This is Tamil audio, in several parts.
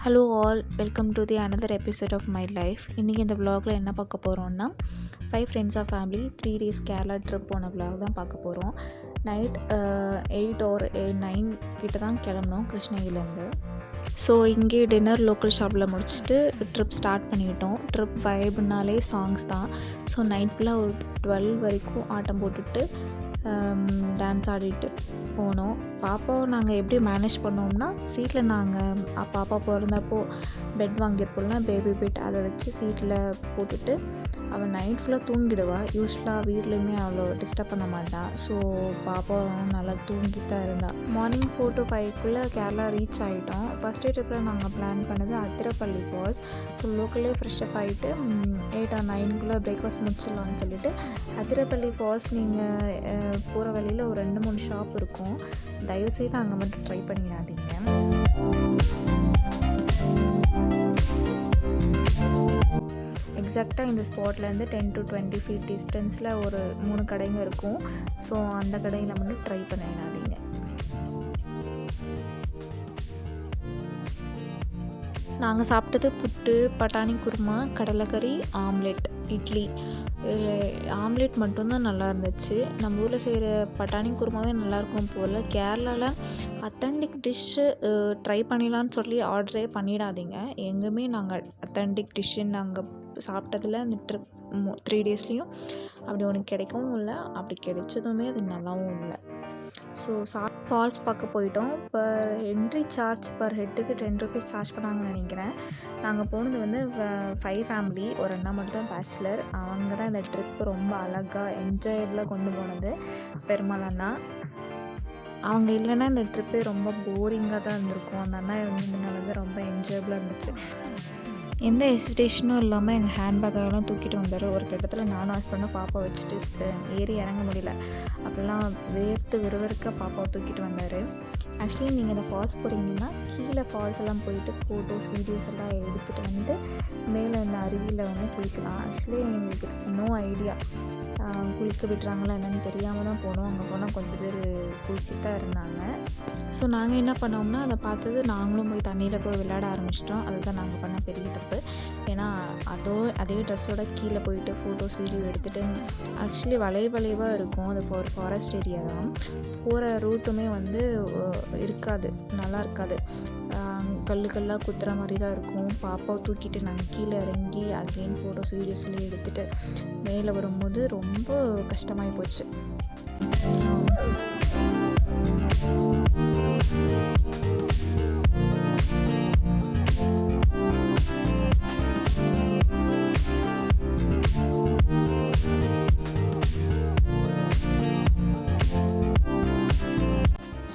Hello all, welcome to the another episode of my life. இன்றைக்கி இந்த vlogல என்ன பார்க்க போகிறோன்னா 5 friends of family 3 days Kerala trip போன vlog தான் பார்க்க போகிறோம். நைட் 8 or 9 கிட்ட தான் கிளம்புனோம் கிருஷ்ணகிரிலேருந்து. ஸோ இங்கே டின்னர் லோக்கல் ஷாப்பில் முடிச்சுட்டு ட்ரிப் ஸ்டார்ட் பண்ணிக்கிட்டோம். ட்ரிப் வைப்னாலே சாங்ஸ் தான். ஸோ நைட் ஃபுல்லாக ஒரு 12 வரைக்கும் ஆட்டம் போட்டுட்டு டான்ஸ் ஆடிட்டு போனோம். பாப்பாவை நாங்கள் எப்படி மேனேஜ் பண்ணோம்னா, சீட்டில் நாங்கள் பாப்பா பிறந்தப்போ பெட் வாங்கியிருப்போம்னா பேபி பெட், அதை வச்சு சீட்டில் போட்டுட்டு அவள் நைட் ஃபுல்லாக தூங்கிடுவாள். யூஸ்வலாக வீட்லேயுமே அவ்வளோ டிஸ்டர்ப் பண்ண மாட்டாள். ஸோ பாப்பா நல்லா தூங்கிட்டு தான் இருந்தாள். மார்னிங் 4 to 5 கேரளா ரீச் ஆகிட்டோம். ஃபஸ்ட் ட்ரிப்பில் நாங்கள் பிளான் பண்ணது அதிரப்பள்ளி ஃபால்ஸ். ஸோ லோக்கல்லே ஃப்ரெஷ்அப் ஆகிட்டு 8 or 9 பிரேக்ஃபாஸ்ட் முடிச்சிடலான்னு சொல்லிட்டு அதிரப்பள்ளி ஃபால்ஸ் நீங்கள் போகிற வழியில் ஒரு 2-3 ஷாப் இருக்கும். தயவுசெய்து அங்கே மட்டும் ட்ரை பண்ணிடாதீங்க. எக்ஸாக்டாக இந்த ஸ்பாட்லேருந்து 10 to 20 feet டிஸ்டன்ஸில் ஒரு 3 கடைங்க இருக்கும். ஸோ அந்த கடையில் மட்டும் ட்ரை பண்ணிடாதீங்க. நாங்கள் சாப்பிட்டது புட்டு, பட்டாணி குருமா, கடலைக்கறி, ஆம்லெட், இட்லி. ஆம்லெட் மட்டும்தான் நல்லா இருந்துச்சு. நம்ம ஊரில் செய்கிற பட்டாணி குருமாவே நல்லாயிருக்கும் போல். கேரளாவில் அத்தன்டிக் டிஷ்ஷு ட்ரை பண்ணிடலான்னு சொல்லி ஆர்டரே பண்ணிடாதீங்க. எங்கேயுமே நாங்கள் அத்தன்டிக் டிஷ்ஷுன்னு நாங்கள் சாப்பிட்டதில் அந்த ட்ரிப் 3 டேஸ்லேயும் அப்படி ஒன்று கிடைக்கவும் இல்லை. அப்படி கிடைச்சதுமே அது நல்லாவும் இல்லை. ஸோ ஃபால்ஸ் பார்க்க போயிட்டோம். பர் என்ட்ரி சார்ஜ் பர் ஹெட்டுக்கு 10 rupees சார்ஜ் பண்ணாங்கன்னு நினைக்கிறேன். நாங்கள் போனது வந்து 5 ஃபேமிலி, ஒரு அண்ணா மட்டும் தான் பேச்சுலர். அவங்க தான் இந்த ட்ரிப் ரொம்ப அழகாக என்ஜாயபிளாக கொண்டு போனது. பெருமாள் அண்ணா அவங்க இல்லைன்னா இந்த ட்ரிப்பே ரொம்ப போரிங்காக தான் இருந்திருக்கும். அந்த அண்ணா இருந்ததுனால ரொம்ப என்ஜாயபிளாக இருந்துச்சு. எந்த ஹெசிடேஷனும் இல்லாமல் எங்கள் ஹேண்ட்பேக்கெல்லாம் தூக்கிட்டு வந்தார். ஒரு கட்டத்தில் நானும் ஹஸ்பண்டும் பாப்பா வச்சுட்டு ஏறி இறங்க முடியல. அப்போல்லாம் வேர்த்து விறுவிறுக்க பாப்பாவை தூக்கிட்டு வந்தார். ஆக்சுவலி நீங்கள் இந்த ஃபால்ஸ் போகிறீங்கன்னா கீழே ஃபால்ஸ் எல்லாம் போயிட்டு ஃபோட்டோஸ் வீடியோஸ் எல்லாம் எடுத்துகிட்டு வந்து மேலே இந்த அருவியில் வந்து குளிக்கலாம். ஆக்சுவலி எங்களுக்கு நோ ஐடியா, குளிக்க விட்டுறாங்களா என்னென்னு தெரியாமல் தான் போனோம். அங்கே போனால் கொஞ்சம் பேர் குளிச்சுட்டு தான் இருந்தாங்க. ஸோ நாங்கள் என்ன பண்ணோம்னா, அதை பார்த்தது நாங்களும் போய் தண்ணியில் போய் விளையாட ஆரம்பிச்சிட்டோம். அதுதான் நாங்கள் பண்ண பெரிய தப்பு. ஏன்னா அதே ட்ரெஸ்ஸோட கீழே போயிட்டு ஃபோட்டோஸ் வீடியோ எடுத்துகிட்டு, ஆக்சுவலி வளைவாக இருக்கும். அது ஒரு ஃபாரஸ்ட் ஏரியா தான். போகிற ரூட்டுமே வந்து இருக்காது, நல்லா இருக்காது. கல்லாக குத்துற மாதிரி தான் இருக்கும். பாப்பாவை தூக்கிட்டு நாங்கள் கீழே இறங்கி அகெயின் ஃபோட்டோஸ் வீடியோஸ்லாம் எடுத்துகிட்டு மேலே வரும்போது ரொம்ப கஷ்டமாகி போச்சு.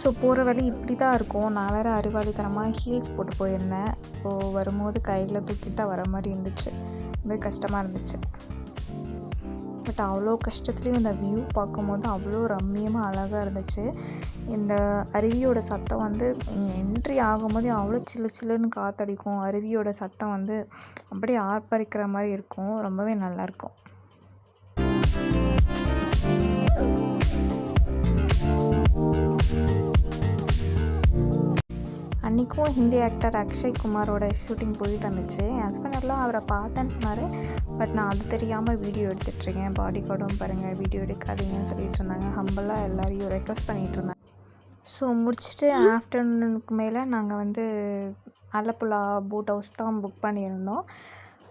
ஸோ போகிற வழி இப்படி தான் இருக்கும். நான் வேறு அறிவாளித்தனமாக ஹீல்ஸ் போட்டு போயிருந்தேன். இப்போது வரும்போது கையில் தூக்கிட்டு தான் வர மாதிரி இருந்துச்சு. ரொம்ப கஷ்டமாக இருந்துச்சு. பட் அவ்வளோ கஷ்டத்துலேயும் இந்த வியூ பார்க்கும்போது அவ்வளோ ரம்மியமாக அழகாக இருந்துச்சு. இந்த அருவியோட சத்தம் வந்து என்ட்ரி ஆகும்போதே அவ்வளோ சில்லுன்னு காற்றடிக்கும். அருவியோட சத்தம் வந்து அப்படியே ஆர்ப்பரிக்கிற மாதிரி இருக்கும். ரொம்பவே நல்லாயிருக்கும். அன்றைக்கும் ஹிந்தி ஆக்டர் அக்ஷய் குமாரோட ஷூட்டிங் போயிட்டு இருந்துச்சு. என் ஹஸ்பண்ட் எல்லாம் அவரை பார்த்தேன்னு சொன்னார். பட் நான் அது தெரியாமல் வீடியோ எடுத்துகிட்ருக்கேன். பாடி கார்டும் பாருங்கள், வீடியோ எடுக்காதீங்கன்னு சொல்லிட்டு இருந்தாங்க. ஹம்பலாக எல்லாரையும் ரெக்வஸ்ட் பண்ணிகிட்டு இருந்தேன். ஸோ முடிச்சுட்டு ஆஃப்டர்நூனுக்கு மேலே நாங்கள் வந்து ஆலப்புழா போட் ஹவுஸ் தான் புக் பண்ணியிருந்தோம்.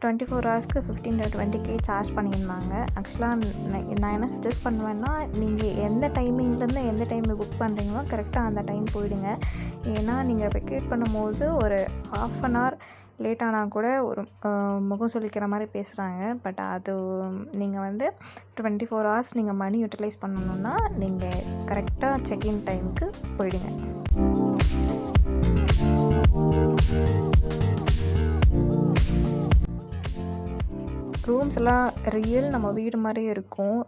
24 hours 15 to 20K சார்ஜ் பண்ணியிருந்தாங்க. ஆக்சுவலாக நான் என்ன சஜஸ்ட் பண்ணுவேன்னா, நீங்கள் எந்த டைமிங்லேருந்து எந்த டைமில் புக் பண்ணுறீங்களோ கரெக்டாக அந்த டைம் போயிடுங்க. ஏன்னா நீங்கள் வெக்கேட் பண்ணும்போது ஒரு 1/2 hour லேட் ஆனால் கூட ஒரு முகம் சொல்லிக்கிற மாதிரி பேசுகிறாங்க. பட் அது நீங்கள் வந்து 24 hours நீங்கள் மணி யூட்டிலைஸ் பண்ணணுன்னா நீங்கள் கரெக்டாக செக்இன் டைமுக்கு போயிடுங்க. ரூம்ஸ் எல்லாம் ரியல் நம்ம வீடு மாதிரி இருக்கும்.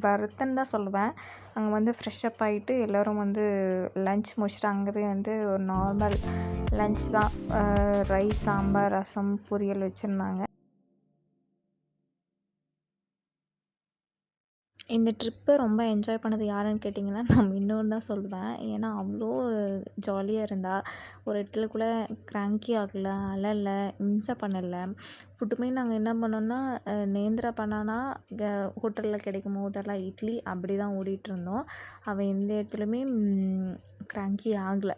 வரத்துன்னு தான் சொல்லுவேன். அங்கே வந்து ஃப்ரெஷ்அப் ஆகிட்டு எல்லோரும் வந்து லன்ச் முடிச்சுட்டு அங்கேயே வந்து ஒரு நார்மல் லன்ச் தான். ரைஸ், சாம்பார், ரசம், பொரியல் வச்சுருந்தாங்க. இந்த ட்ரிப்பை ரொம்ப என்ஜாய் பண்ணது யாருன்னு கேட்டிங்கன்னா, நான் மின்னூன்னு தான் சொல்வேன். ஏன்னா அவ்வளோ ஜாலியாக இருந்தா. ஒரு இடத்துல கூட கிராங்கி ஆகல, அழல, இம்சை பண்ணல. ஃபுட்டுமே நாங்கள் என்ன பண்ணோம்னா, நேந்திரா பனானா ஹோட்டலில் கிடைக்கும் போதெல்லாம் இட்லி அப்படி தான் ஓடிட்டுருந்தோம். அவள் எந்த இடத்துலையுமே கிராங்கி ஆகலை.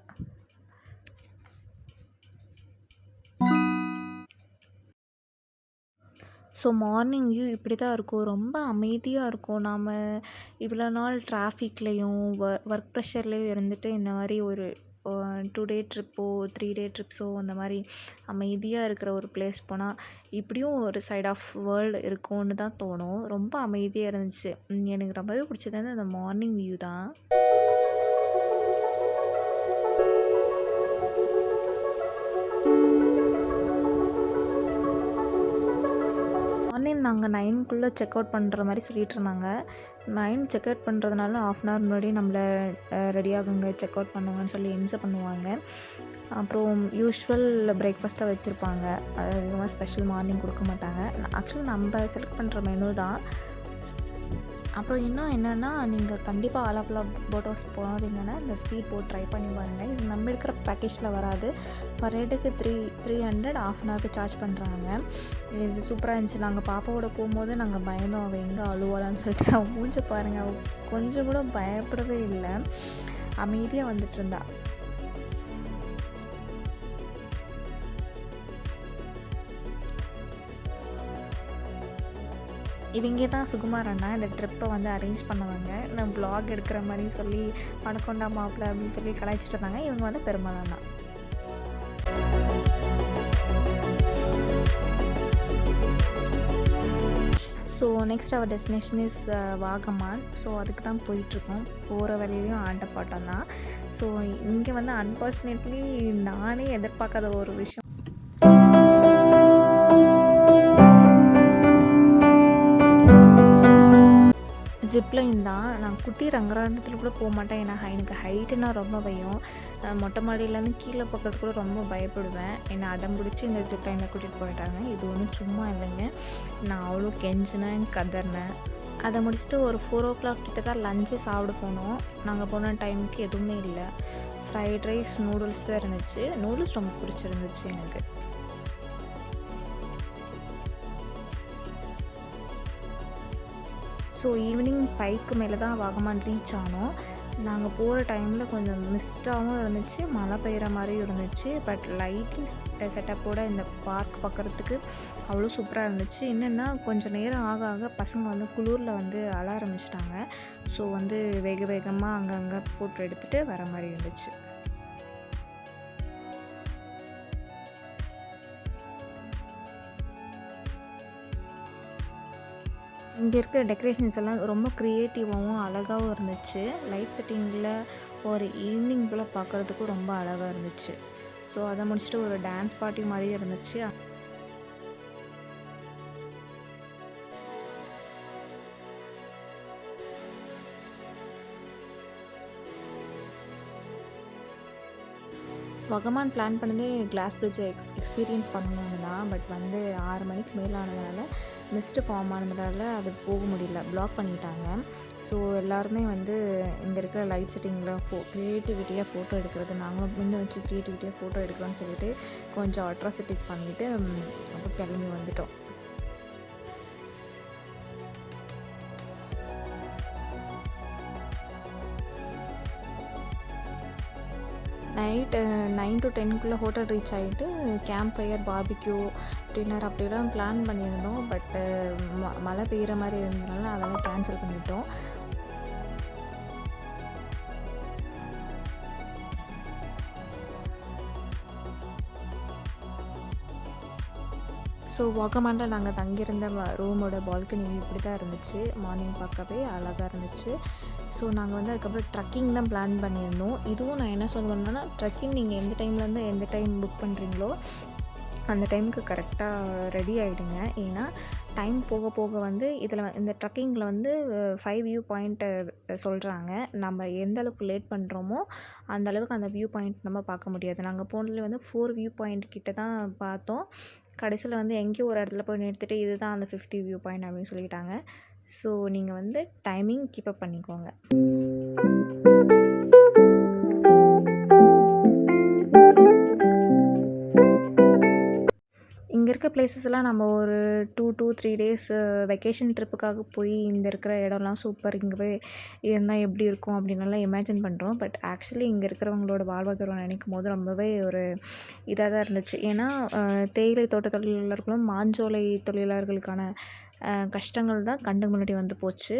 ஸோ மார்னிங் வியூ இப்படி தான் இருக்கும். ரொம்ப அமைதியாக இருக்கும். நாம் இவ்வளோ நாள் டிராஃபிக்லேயும் ஒர்க் ப்ரெஷர்லேயும் இருந்துட்டு இந்த மாதிரி ஒரு 2 டே ட்ரிப்போ 3 டே ட்ரிப்ஸோ அந்த மாதிரி அமைதியாக இருக்கிற ஒரு பிளேஸ் போனால் இப்படியும் ஒரு சைட் ஆஃப் வேர்ல்டு இருக்கும்னு தான் தோணும். ரொம்ப அமைதியாக இருந்துச்சு. எனக்கு ரொம்பவே பிடிச்சது வந்து அந்த மார்னிங் வியூ தான். மார்னிங் நாங்கள் 9க்குள்ளே செக் அவுட் பண்ணுற மாதிரி சொல்லிகிட்டு இருந்தாங்க. 9 செக் அவுட் பண்ணுறதுனால 1/2 அன் ஹவர் முன்னாடி நம்மளை ரெடி ஆகுங்க, செக் அவுட் பண்ணுங்கன்னு சொல்லி இம்சை பண்ணுவாங்க. அப்புறம் யூஷுவல் பிரேக்ஃபாஸ்ட்டாக வச்சுருப்பாங்க. அதிகமாக ஸ்பெஷல் மார்னிங் கொடுக்க மாட்டாங்க. ஆக்சுவலி நம்ம செலக்ட் பண்ணுற மெனு தான். அப்புறம் இன்னும் என்னென்னா, நீங்கள் கண்டிப்பாக ஆலப்புழா போட் ஹவுஸ் போனீங்கன்னா இந்த ஸ்பீட் போட் ட்ரை பண்ணி பாருங்கள். இது நம்ம எடுக்கிற பேக்கேஜில் வராது. பர் ஹெட்டுக்கு 300 1/2 அன் ஹவருக்கு சார்ஜ் பண்ணுறாங்க. இது சூப்பராக இருந்துச்சு. நாங்கள் பாப்பாவோட போகும்போது நாங்கள் பயந்தோம், அவள் எங்கே அழுவாளான்னு சொல்லிட்டு. அவள் மூஞ்ச பாருங்கள், அவள் கொஞ்சம் கூட பயப்படவே இல்லை, அமைதியாக வந்துட்டு இருந்தா. இவங்க தான் சுகுமார் அண்ணா இந்த ட்ரிப்பை வந்து அரேஞ்ச் பண்ணுவாங்க. நான் வ்ளாக் எடுக்கிற மாதிரி சொல்லி மணக்கொண்டா மாப்பிள்ள அப்படின்னு சொல்லி கலாய்ச்சிட்டு இருந்தாங்க. இவங்க வந்து பெருமாள் அண்ணா. So next our destination is Vagamon. So அதுக்கு தான் போயிட்டுருக்கோம். போகிற வழியிலையும் ஆண்ட பாட்டம் தான். ஸோ இங்கே வந்து அன்ஃபார்ச்சுனேட்லி நானே எதிர்பார்க்காத ஒரு விஷயம், ஜிப்லைன் தான். நான் குட்டி ரங்கராட்டத்தில் கூட போக மாட்டேன். ஏன்னா எனக்கு ஹைட்டுனா ரொம்ப பயம். மொட்டை மாடியிலேருந்து கீழே பக்கத்து கூட ரொம்ப பயப்படுவேன். என்னை அடம் பிடிச்சி இந்த ஜிப்லைனில் கூட்டிகிட்டு போயிட்டாங்க. இது ஒன்றும் சும்மா இல்லைங்க. நான் அவ்வளோ கெஞ்சினேன், கதறினேன். அதை முடிச்சுட்டு ஒரு 4 o'clock கிட்ட தான் லஞ்சே சாப்பிட போனோம். நாங்கள் போன டைமுக்கு எதுவுமே இல்லை. ஃப்ரைட் ரைஸ், நூடுல்ஸ் தான் இருந்துச்சு. நூடுல்ஸ் ரொம்ப பிடிச்சிருந்துச்சு எனக்கு. ஸோ ஈவினிங் 5க்கு மேலே தான் வாகமான் ரீச் ஆனோம். நாங்கள் போகிற டைமில் கொஞ்சம் மிஸ்டாகவும் இருந்துச்சு, மழை பெய்கிற மாதிரியும் இருந்துச்சு. பட் லைட்டிங் செட்டப்போட இந்த பார்க் பார்க்குறதுக்கு அவ்வளோ சூப்பராக இருந்துச்சு. என்னென்னா கொஞ்சம் நேரம் ஆக ஆக பசங்க வந்து குளிரில் வந்து அழ ஆரம்பிச்சிட்டாங்க. ஸோ வந்து வேக வேகமாக அங்கங்கே ஃபோட்டோ எடுத்துகிட்டு வர மாதிரி இருந்துச்சு. இங்கே இருக்கிற டெக்கரேஷன்ஸ் எல்லாம் ரொம்ப க்ரியேட்டிவாகவும் அழகாகவும் இருந்துச்சு. லைட் செட்டிங்கில் ஒரு ஈவினிங் போல் பார்க்குறதுக்கும் ரொம்ப அழகாக இருந்துச்சு. ஸோ அதை முடிச்சுட்டு ஒரு டான்ஸ் பார்ட்டி மாதிரியே இருந்துச்சு. வாகமான் பிளான் பண்ணதே கிளாஸ் பிரிட்ஜை எக்ஸ்பீரியன்ஸ் பண்ணணுன்னு தான். பட் வந்து 6 மணிக்கு மேலே ஆனதுனால மிஸ்ட்டு ஃபார்ம் ஆனதுனால அது போக முடியல, பிளாக் பண்ணிட்டாங்க. ஸோ எல்லாருமே வந்து இங்கே இருக்கிற லைட் செட்டிங்கில் க்ரியேட்டிவிட்டியாக ஃபோட்டோ எடுக்கிறது, நாங்களும் முன்ன வச்சு க்ரியேட்டிவிட்டியாக ஃபோட்டோ எடுக்கிறோன்னு சொல்லிட்டு கொஞ்சம் அட்ராசிட்டிஸ் பண்ணிவிட்டு அப்போ கிளம்பி வந்துட்டோம். நைட்டு 9 to 10க்குள்ளே ஹோட்டல் ரீச் ஆகிட்டு கேம்ப் ஃபயர், பார்பிக்யூ, டின்னர் அப்படிலாம் பிளான் பண்ணியிருந்தோம். பட்டு மழை பெய்கிற மாதிரி இருந்ததுனால அதெல்லாம் கேன்சல் பண்ணிட்டோம். ஸோ வாகமானில் நாங்கள் தங்கியிருந்த ரூமோட பால்கனி இப்படி தான் இருந்துச்சு. மார்னிங் பார்க்கவே அழகாக இருந்துச்சு. ஸோ நாங்கள் வந்து அதுக்கப்புறம் ட்ரக்கிங் தான் பிளான் பண்ணியிருந்தோம். இதுவும் நான் என்ன சொல்லணுன்னா, ட்ரக்கிங் நீங்கள் எந்த டைம்லேருந்து எந்த டைம் புக் பண்ணுறீங்களோ அந்த டைமுக்கு கரெக்டாக ரெடி ஆகிடுங்க. ஏன்னா டைம் போக போக வந்து இந்த ட்ரக்கிங்கில் வந்து 5 வியூ பாயிண்ட்டு சொல்கிறாங்க. நம்ம எந்த அளவுக்கு லேட் பண்ணுறோமோ அந்த அளவுக்கு அந்த வியூ பாயிண்ட் நம்ம பார்க்க முடியாது. நாங்கள் போனதில் வந்து 4 வியூ பாயிண்ட் கிட்ட தான் பார்த்தோம். கடைசியில் வந்து எங்கேயோ ஒரு இடத்துல போய் நிறுத்திட்டு இதுதான் அந்த 5th வியூ பாயிண்ட் அப்படின்னு சொல்லிட்டாங்க. ஸோ நீங்கள் வந்து டைமிங் கீப் அப் பண்ணிக்கோங்க. இங்கே இருக்க பிளேசஸ்லாம் நம்ம ஒரு 2-3 டேஸ் வெக்கேஷன் ட்ரிப்புக்காக போய் இந்த இருக்கிற இடம்லாம் சூப்பர், இங்கே போய் இருந்தால் எப்படி இருக்கும் அப்படின்னுலாம் இமேஜின் பண்ணுறோம். பட் ஆக்சுவலி இங்கே இருக்கிறவங்களோட வாழ்வாதாரம் நினைக்கும் போது ரொம்பவே ஒரு இதாக தான் இருந்துச்சு. ஏன்னா தேயிலை தோட்ட தொழிலாளர்களும் மாஞ்சோலை தொழிலாளர்களுக்கான கஷ்டங்கள் தான் கண்டு முன்னாடி வந்து போச்சு.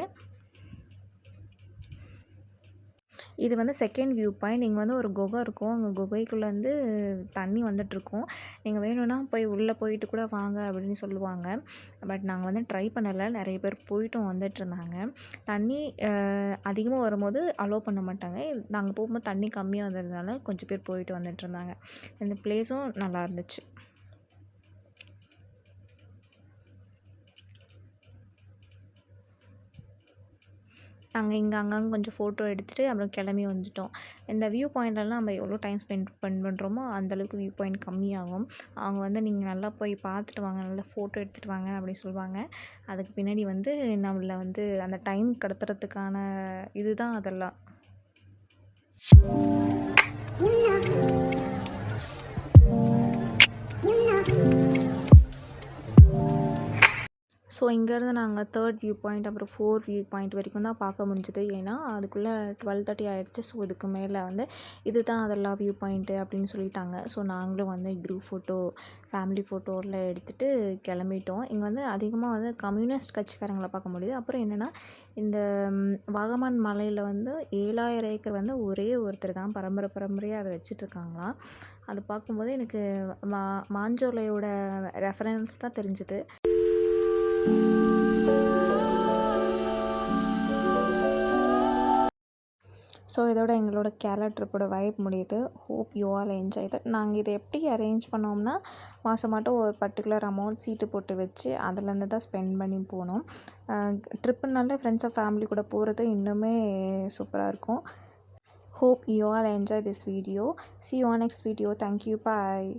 இது வந்து செகண்ட் வியூ பாயிண்ட். இங்கே வந்து ஒரு குகை இருக்கும். அங்கே குகைக்குள்ளே வந்து தண்ணி வந்துட்டுருக்கும். நீங்கள் வேணும்னா போய் உள்ளே போயிட்டு கூட வாங்க அப்படின்னு சொல்லுவாங்க. பட் நாங்கள் வந்து ட்ரை பண்ணலை. நிறைய பேர் போயிட்டும் வந்துட்டுருந்தாங்க. தண்ணி அதிகமாக வரும்போது அலோவ் பண்ண மாட்டாங்க. நாங்கள் போகும்போது தண்ணி கம்மியாக வந்ததுனால கொஞ்சம் பேர் போயிட்டு வந்துட்டுருந்தாங்க. இந்த பிளேஸும் நல்லா இருந்துச்சு. நாங்கள் இங்கே அங்கங்கே கொஞ்சம் ஃபோட்டோ எடுத்துகிட்டு அப்புறம் கிளம்பி வந்துட்டோம். இந்த வியூ பாயிண்ட்லலாம் நம்ம எவ்வளோ டைம் ஸ்பெண்ட் பண்ணுறோமோ அந்தளவுக்கு வியூ பாயிண்ட் கம்மியாகும். அவங்க வந்து நீங்கள் நல்லா போய் பார்த்துட்டு வாங்க, நல்லா ஃபோட்டோ எடுத்துகிட்டு வாங்க அப்படின்னு சொல்லுவாங்க. அதுக்கு பின்னாடி வந்து நம்மளை வந்து அந்த டைம் கடத்துறதுக்கான இதுதான் அதெல்லாம். ஸோ இங்கேருந்து நாங்கள் 3rd வியூ பாயிண்ட் அப்புறம் 4 வியூ பாயிண்ட் வரைக்கும் தான் பார்க்க முடிஞ்சுது. ஏன்னா அதுக்குள்ளே 12:30 ஆகிடுச்சு. ஸோ இதுக்கு மேலே வந்து இதுதான் அதெல்லாம் வியூ பாயிண்ட்டு அப்படின்னு சொல்லிட்டாங்க. ஸோ நாங்களும் வந்து குரூப் ஃபோட்டோ, ஃபேமிலி ஃபோட்டோலாம் எடுத்துகிட்டு கிளம்பிட்டோம். இங்கே வந்து அதிகமாக வந்து கம்யூனிஸ்ட் கட்சிக்காரங்களை பார்க்க முடியுது. அப்புறம் என்னென்னா இந்த வாகமான் மலையில் வந்து 7000 ஏக்கர் வந்து ஒரே ஒருத்தர் தான் பரம்பரையாக அதை வச்சிட்ருக்காங்களாம். அது பார்க்கும்போது எனக்கு மாஞ்சோலையோட ரெஃபரன்ஸ் தான் தெரிஞ்சுது. ஸோ இதோட எங்களோட கேரளா ட்ரிப்போட வைப் முடியுது. Hope you all enjoy that. நாங்கள் இதை எப்படி அரேஞ்ச் பண்ணோம்னா மாதம் ஒரு பர்டிகுலர் அமௌண்ட் சீட்டு போட்டு வச்சு அதுலேருந்து தான் ஸ்பெண்ட் பண்ணி போனோம். ட்ரிப்புனால ஃப்ரெண்ட்ஸ் ஆஃப் ஃபேமிலி கூட போகிறது இன்னுமே சூப்பராக இருக்கும். Hope you all enjoy this video. See you on next video. Thank you. Bye.